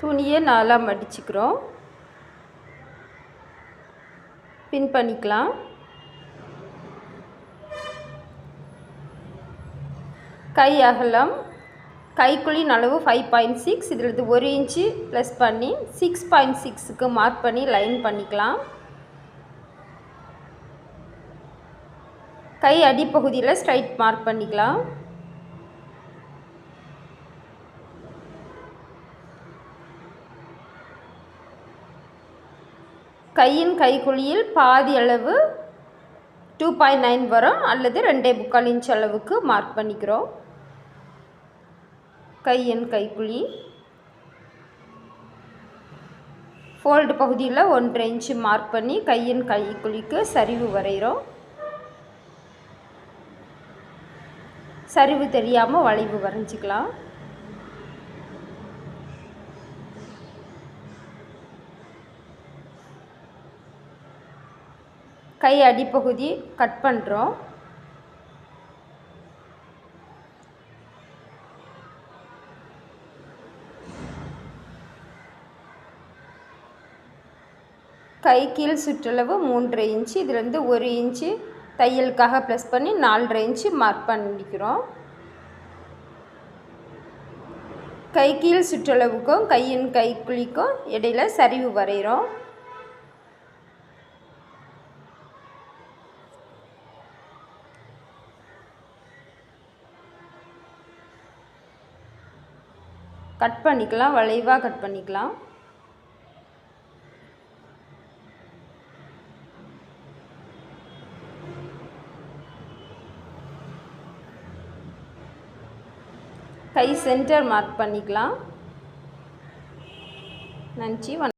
துணியை நாலாக மடிச்சுக்கிறோம். பின் பண்ணிக்கலாம். கை அகலம் கைக்குழியின் அளவு 5.6. இதில் 1 இன்ச்சு ப்ளஸ் பண்ணி 6.6க்கு மார்க் பண்ணி லைன் பண்ணிக்கலாம். கை அடிப்பகுதியில் ஸ்ட்ரைட் மார்க் பண்ணிக்கலாம். கையின் கைக்குழியில் பாதி அளவு 2.9 வரும் அல்லது 2.25 இன்ச் அளவுக்கு மார்க் பண்ணிக்கிறோம். கையின் கைக்குழி ஃபோல்டு பகுதியில் 1.5 இன்ச்சு மார்க் பண்ணி கையின் கைக்குழிக்கு சரிவு வரைகிறோம். சரிவு தெரியாமல் வளைவு வரைஞ்சிக்கலாம். கை அடிப்பகுதி கட் பண்ணுறோம். கை கீழ் சுற்றளவு 3.5 இன்ச்சு. இதிலிருந்து 1 இன்ச்சு தையலுக்காக ப்ளஸ் பண்ணி 4.5 இன்ச்சு மார்க் பண்ணிக்கிறோம். கை கீழ் சுற்றளவுக்கும் கையின் கைக்குழிக்கும் இடையில் சரிவு வரைகிறோம். கட் பண்ணிக்கலாம். வளைவாக கட் பண்ணிக்கலாம். கை சென்டர் மார்க் பண்ணிக்கலாம். நன்றி.